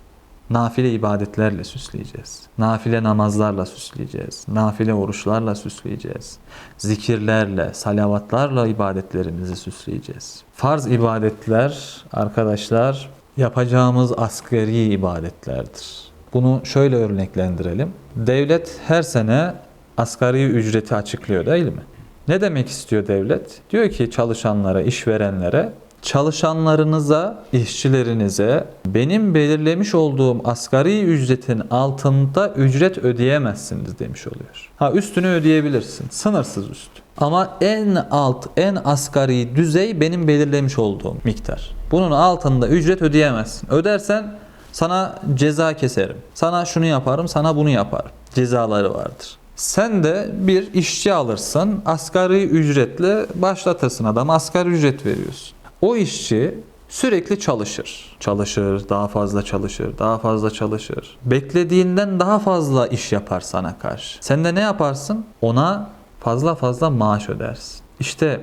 Speaker 1: Nafile ibadetlerle süsleyeceğiz. Nafile namazlarla süsleyeceğiz. Nafile oruçlarla süsleyeceğiz. Zikirlerle, salavatlarla ibadetlerimizi süsleyeceğiz. Farz ibadetler arkadaşlar yapacağımız asgari ibadetlerdir. Bunu şöyle örneklendirelim. Devlet her sene asgari ücreti açıklıyor değil mi? Ne demek istiyor devlet? Diyor ki çalışanlara, işverenlere, çalışanlarınıza, işçilerinize benim belirlemiş olduğum asgari ücretin altında ücret ödeyemezsiniz demiş oluyor. Üstünü ödeyebilirsin. Sınırsız üst. Ama en alt, en asgari düzey benim belirlemiş olduğum miktar. Bunun altında ücret ödeyemezsin. Ödersen sana ceza keserim. Sana şunu yaparım, sana bunu yaparım. Cezaları vardır. Sen de bir işçi alırsın, asgari ücretle başlatırsın adamı, asgari ücret veriyorsun. O işçi sürekli çalışır. Çalışır, daha fazla çalışır, daha fazla çalışır. Beklediğinden daha fazla iş yapar sana karşı. Sen de ne yaparsın? Ona fazla fazla maaş ödersin. İşte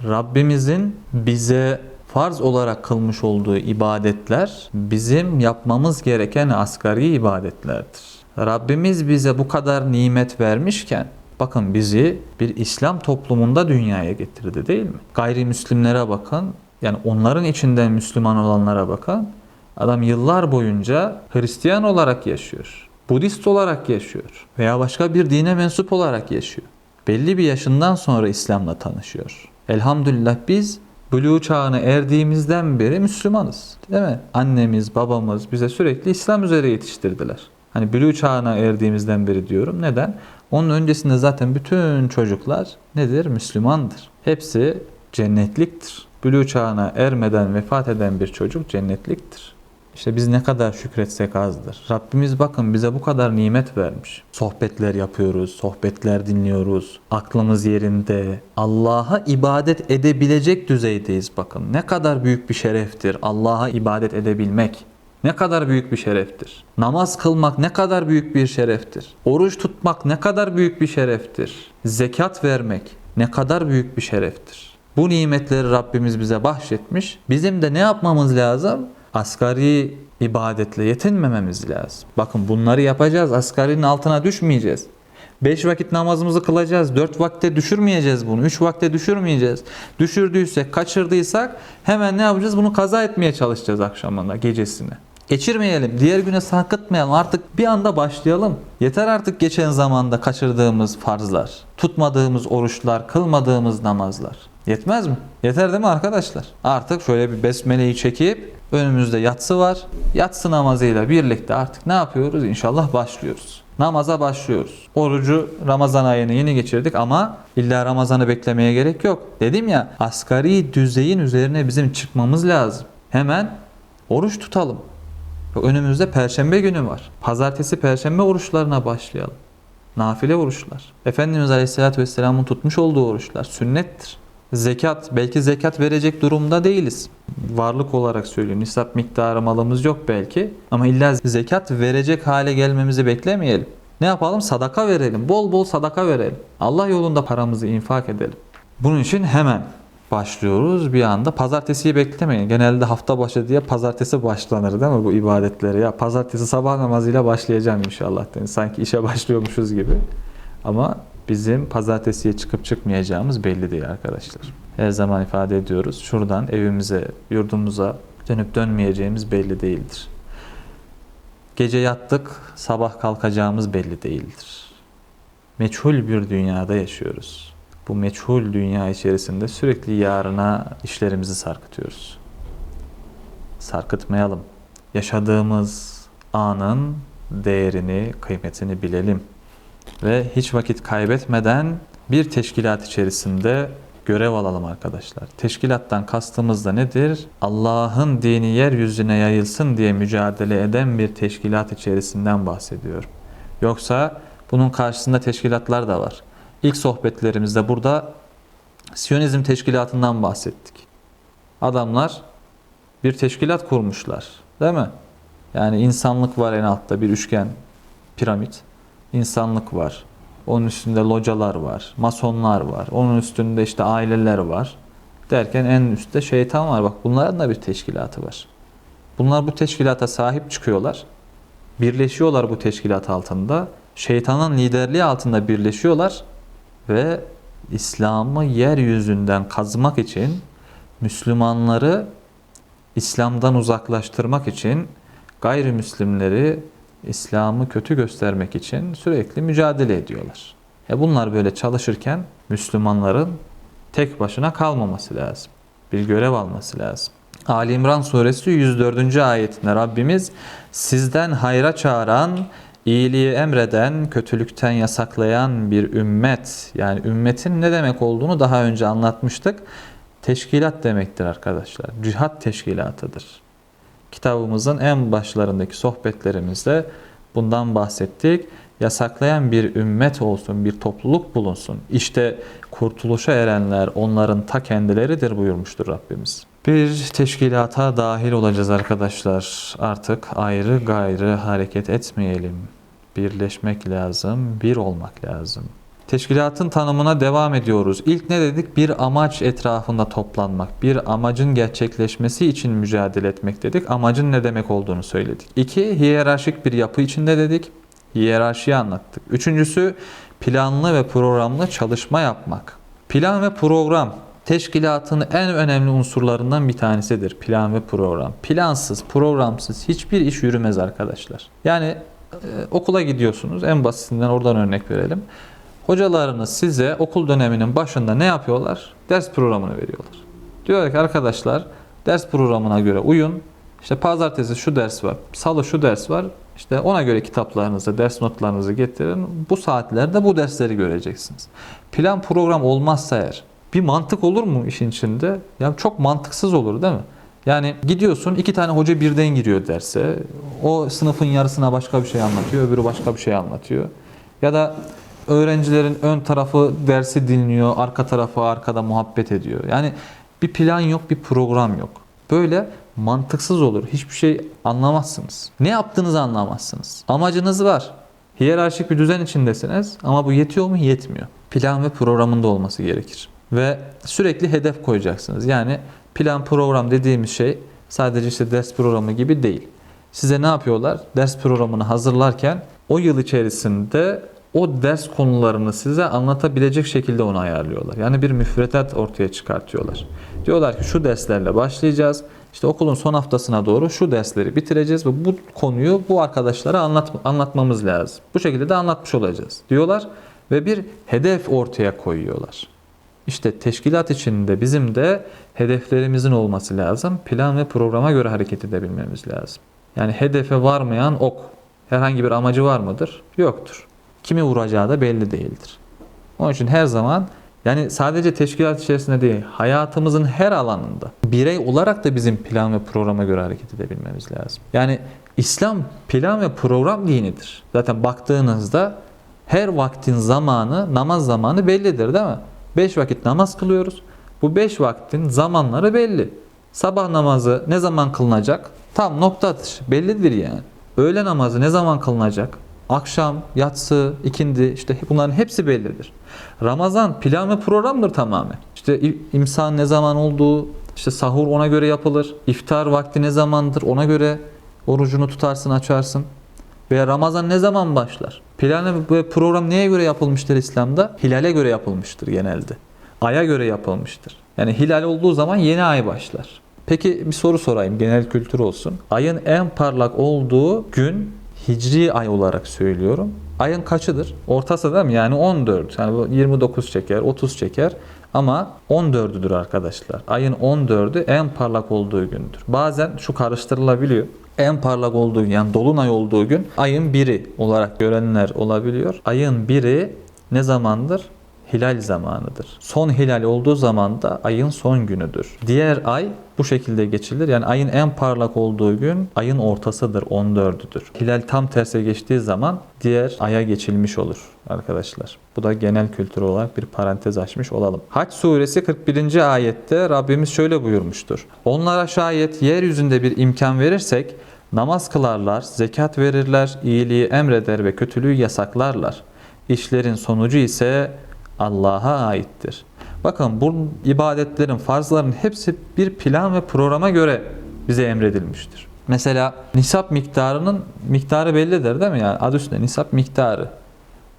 Speaker 1: Rabbimizin bize farz olarak kılmış olduğu ibadetler bizim yapmamız gereken asgari ibadetlerdir. Rabbimiz bize bu kadar nimet vermişken bakın bizi bir İslam toplumunda dünyaya getirdi değil mi? Gayrimüslimlere bakın. Yani onların içinden Müslüman olanlara bakın. Adam yıllar boyunca Hristiyan olarak yaşıyor. Budist olarak yaşıyor. Veya başka bir dine mensup olarak yaşıyor. Belli bir yaşından sonra İslam'la tanışıyor. Elhamdülillah biz buluğ çağına erdiğimizden beri Müslümanız. Değil mi? Annemiz, babamız bize sürekli İslam üzere yetiştirdiler. Hani buluğ çağına erdiğimizden beri diyorum. Neden? Onun öncesinde zaten bütün çocuklar nedir? Müslümandır. Hepsi cennetliktir. Buluğ çağına ermeden vefat eden bir çocuk cennetliktir. İşte biz ne kadar şükretsek azdır. Rabbimiz bakın bize bu kadar nimet vermiş. Sohbetler yapıyoruz, sohbetler dinliyoruz. Aklımız yerinde. Allah'a ibadet edebilecek düzeydeyiz bakın. Ne kadar büyük bir şereftir Allah'a ibadet edebilmek. Ne kadar büyük bir şereftir. Namaz kılmak ne kadar büyük bir şereftir. Oruç tutmak ne kadar büyük bir şereftir. Zekat vermek ne kadar büyük bir şereftir. Bu nimetleri Rabbimiz bize bahşetmiş. Bizim de ne yapmamız lazım? Asgari ibadetle yetinmememiz lazım. Bakın bunları yapacağız. Asgarinin altına düşmeyeceğiz. 5 vakit namazımızı kılacağız. 4 vakte düşürmeyeceğiz bunu. 3 vakte düşürmeyeceğiz. Düşürdüysek, kaçırdıysak hemen ne yapacağız? Bunu kaza etmeye çalışacağız akşamına, gecesine. Geçirmeyelim. Diğer güne sarkıtmayalım. Artık bir anda başlayalım. Yeter artık geçen zamanda kaçırdığımız farzlar, tutmadığımız oruçlar, kılmadığımız namazlar. Yetmez mi? Yeter değil mi arkadaşlar? Artık şöyle bir besmeleyi çekip önümüzde yatsı var. Yatsı namazıyla birlikte artık ne yapıyoruz? İnşallah başlıyoruz. Namaza başlıyoruz. Orucu Ramazan ayını yeni geçirdik ama illa Ramazan'ı beklemeye gerek yok. Dedim ya asgari düzeyin üzerine bizim çıkmamız lazım. Hemen oruç tutalım. Önümüzde Perşembe günü var. Pazartesi, Perşembe oruçlarına başlayalım. Nafile oruçlar. Efendimiz Aleyhisselatü Vesselam'ın tutmuş olduğu oruçlar sünnettir. Zekat, belki zekat verecek durumda değiliz. Varlık olarak söylüyorum. Nisap miktarı malımız yok belki. Ama illa zekat verecek hale gelmemizi beklemeyelim. Ne yapalım? Sadaka verelim. Bol bol sadaka verelim. Allah yolunda paramızı infak edelim. Bunun için hemen başlıyoruz bir anda. Pazartesiyi beklemeyin. Genelde hafta başı diye pazartesi başlanır değil mi bu ibadetlere? Ya pazartesi sabah namazıyla başlayacağım inşallah. Yani sanki işe başlıyormuşuz gibi. Ama bizim pazartesiye çıkıp çıkmayacağımız belli değil arkadaşlar. Her zaman ifade ediyoruz. Şuradan evimize, yurdumuza dönüp dönmeyeceğimiz belli değildir. Gece yattık, sabah kalkacağımız belli değildir. Meçhul bir dünyada yaşıyoruz. Bu meçhul dünya içerisinde sürekli yarına işlerimizi sarkıtıyoruz. Sarkıtmayalım. Yaşadığımız anın değerini, kıymetini bilelim. Ve hiç vakit kaybetmeden bir teşkilat içerisinde görev alalım arkadaşlar. Teşkilattan kastımız da nedir? Allah'ın dini yeryüzüne yayılsın diye mücadele eden bir teşkilat içerisinden bahsediyorum. Yoksa bunun karşısında teşkilatlar da var. İlk sohbetlerimizde burada Siyonizm teşkilatından bahsettik. Adamlar bir teşkilat kurmuşlar. Değil mi? Yani insanlık var en altta bir üçgen piramit. İnsanlık var. Onun üstünde localar var. Masonlar var. Onun üstünde işte aileler var. Derken en üstte şeytan var. Bak bunların da bir teşkilatı var. Bunlar bu teşkilata sahip çıkıyorlar. Birleşiyorlar bu teşkilat altında. Şeytanın liderliği altında birleşiyorlar. Ve İslam'ı yeryüzünden kazmak için, Müslümanları İslam'dan uzaklaştırmak için, gayrimüslimleri İslam'ı kötü göstermek için sürekli mücadele ediyorlar. Bunlar böyle çalışırken Müslümanların tek başına kalmaması lazım. Bir görev alması lazım. Ali İmran suresi 104. ayetinde Rabbimiz sizden hayra çağıran, iyiliği emreden, kötülükten yasaklayan bir ümmet. Yani ümmetin ne demek olduğunu daha önce anlatmıştık. Teşkilat demektir arkadaşlar. Cihat teşkilatıdır. Kitabımızın en başlarındaki sohbetlerimizde bundan bahsettik. Yasaklayan bir ümmet olsun, bir topluluk bulunsun. İşte kurtuluşa erenler onların ta kendileridir buyurmuştur Rabbimiz. Bir teşkilata dahil olacağız arkadaşlar. Artık ayrı gayrı hareket etmeyelim. Birleşmek lazım, bir olmak lazım. Teşkilatın tanımına devam ediyoruz. İlk ne dedik? Bir amaç etrafında toplanmak. Bir amacın gerçekleşmesi için mücadele etmek dedik. Amacın ne demek olduğunu söyledik. 2. Hiyerarşik bir yapı içinde dedik. Hiyerarşiyi anlattık. Üçüncüsü planlı ve programlı çalışma yapmak. Plan ve program teşkilatın en önemli unsurlarından bir tanesidir. Plan ve program. Plansız, programsız hiçbir iş yürümez arkadaşlar. Yani okula gidiyorsunuz. En basitinden oradan örnek verelim. Hocalarınız size okul döneminin başında ne yapıyorlar? Ders programını veriyorlar. Diyorlar ki arkadaşlar ders programına göre uyun. İşte pazartesi şu ders var, salı şu ders var. İşte ona göre kitaplarınızı, ders notlarınızı getirin. Bu saatlerde bu dersleri göreceksiniz. Plan program olmazsa eğer bir mantık olur mu işin içinde? Ya çok mantıksız olur değil mi? Yani gidiyorsun 2 tane hoca birden giriyor derse. O sınıfın yarısına başka bir şey anlatıyor, öbürü başka bir şey anlatıyor. Ya da öğrencilerin ön tarafı dersi dinliyor, arka tarafı arkada muhabbet ediyor. Yani bir plan yok, bir program yok. Böyle mantıksız olur. Hiçbir şey anlamazsınız. Ne yaptığınızı anlamazsınız. Amacınız var. Hiyerarşik bir düzen içindesiniz ama bu yetiyor mu? Yetmiyor. Plan ve programında olması gerekir. Ve sürekli hedef koyacaksınız. Yani plan program dediğimiz şey sadece işte ders programı gibi değil. Size ne yapıyorlar? Ders programını hazırlarken o yıl içerisinde o ders konularını size anlatabilecek şekilde onu ayarlıyorlar. Yani bir müfredat ortaya çıkartıyorlar. Diyorlar ki şu derslerle başlayacağız. İşte okulun son haftasına doğru şu dersleri bitireceğiz ve bu konuyu bu arkadaşlara anlatmamız lazım. Bu şekilde de anlatmış olacağız diyorlar ve bir hedef ortaya koyuyorlar. İşte teşkilat içinde bizim de hedeflerimizin olması lazım. Plan ve programa göre hareket edebilmemiz lazım. Yani hedefe varmayan ok herhangi bir amacı var mıdır? Yoktur. Kimi vuracağı da belli değildir. Onun için her zaman yani sadece teşkilat içerisinde değil, hayatımızın her alanında birey olarak da bizim plan ve programa göre hareket edebilmemiz lazım. Yani İslam plan ve program dinidir. Zaten baktığınızda her vaktin zamanı, namaz zamanı bellidir değil mi? 5 vakit namaz kılıyoruz. Bu 5 vaktin zamanları belli. Sabah namazı ne zaman kılınacak? Tam nokta atışı bellidir yani. Öğle namazı ne zaman kılınacak? Akşam, yatsı, ikindi işte bunların hepsi bellidir. Ramazan plan ve programdır tamamen. İşte imsak ne zaman olduğu, işte sahur ona göre yapılır. İftar vakti ne zamandır ona göre orucunu tutarsın, açarsın. Veya Ramazan ne zaman başlar? Plan ve program neye göre yapılmıştır İslam'da? Hilale göre yapılmıştır genelde. Aya göre yapılmıştır. Yani hilal olduğu zaman yeni ay başlar. Peki bir soru sorayım, genel kültür olsun. Ayın en parlak olduğu gün Hicri ay olarak söylüyorum. Ayın kaçıdır? Ortası değil mi? Yani 14. Yani 29 çeker, 30 çeker. Ama 14'üdür arkadaşlar. Ayın 14'ü en parlak olduğu gündür. Bazen şu karıştırılabiliyor. En parlak olduğu gün yani dolunay olduğu gün ayın 1'i olarak görenler olabiliyor. Ayın 1'i ne zamandır? Hilal zamanıdır. Son hilal olduğu zaman da ayın son günüdür. Diğer ay bu şekilde geçilir. Yani ayın en parlak olduğu gün ayın ortasıdır, 14'üdür. Hilal tam terse geçtiği zaman diğer aya geçilmiş olur arkadaşlar. Bu da genel kültür olarak bir parantez açmış olalım. Hac suresi 41. ayette Rabbimiz şöyle buyurmuştur. Onlara şayet yeryüzünde bir imkan verirsek namaz kılarlar, zekat verirler, iyiliği emreder ve kötülüğü yasaklarlar. İşlerin sonucu ise Allah'a aittir. Bakın bu ibadetlerin, farzların hepsi bir plan ve programa göre bize emredilmiştir. Mesela nisap miktarı bellidir değil mi? Yani adı üstünde nisap miktarı.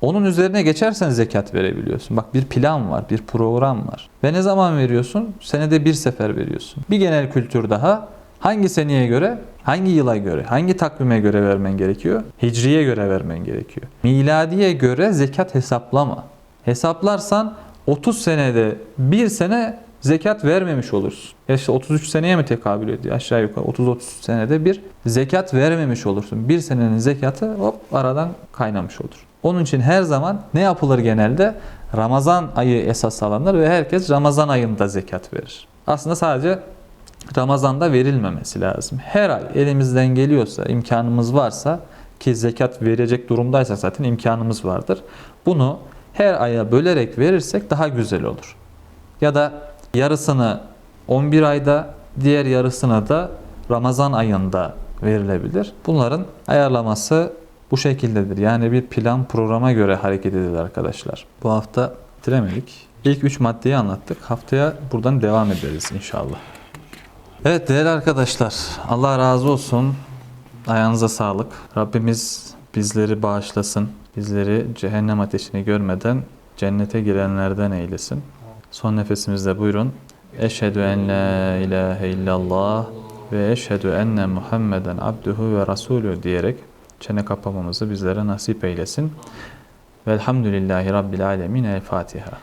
Speaker 1: Onun üzerine geçersen zekat verebiliyorsun. Bak bir plan var, bir program var. Ve ne zaman veriyorsun? Senede bir sefer veriyorsun. Bir genel kültür daha. Hangi seneye göre, hangi yıla göre, hangi takvime göre vermen gerekiyor? Hicriye göre vermen gerekiyor. Miladiye göre zekat hesaplama. Hesaplarsan 30 senede bir sene zekat vermemiş olursun. Ya işte 33 seneye mi tekabül ediyor? Aşağı yukarı 30-30 senede bir zekat vermemiş olursun. Bir senenin zekatı hop aradan kaynamış olur. Onun için her zaman ne yapılır genelde? Ramazan ayı esas alınır ve herkes Ramazan ayında zekat verir. Aslında sadece Ramazan'da verilmemesi lazım. Her ay elimizden geliyorsa, imkanımız varsa ki zekat verecek durumdaysak zaten imkanımız vardır. Bunu her aya bölerek verirsek daha güzel olur. Ya da yarısını 11 ayda, Diğer yarısına da Ramazan ayında verilebilir. Bunların ayarlaması bu şekildedir. Yani bir plan programa göre hareket edilir arkadaşlar. Bu hafta bitiremedik. İlk 3 maddeyi anlattık. Haftaya buradan devam ederiz inşallah. Evet değerli arkadaşlar, Allah razı olsun. Ayağınıza sağlık. Rabbimiz bizleri bağışlasın. Bizleri cehennem ateşini görmeden cennete girenlerden eylesin. Son nefesimizde buyurun. Eşhedü en la ilahe illallah ve eşhedü enne Muhammeden abduhu ve rasulü diyerek çene kapamamızı bizlere nasip eylesin. Velhamdülillahi Rabbil alemin. El Fatiha.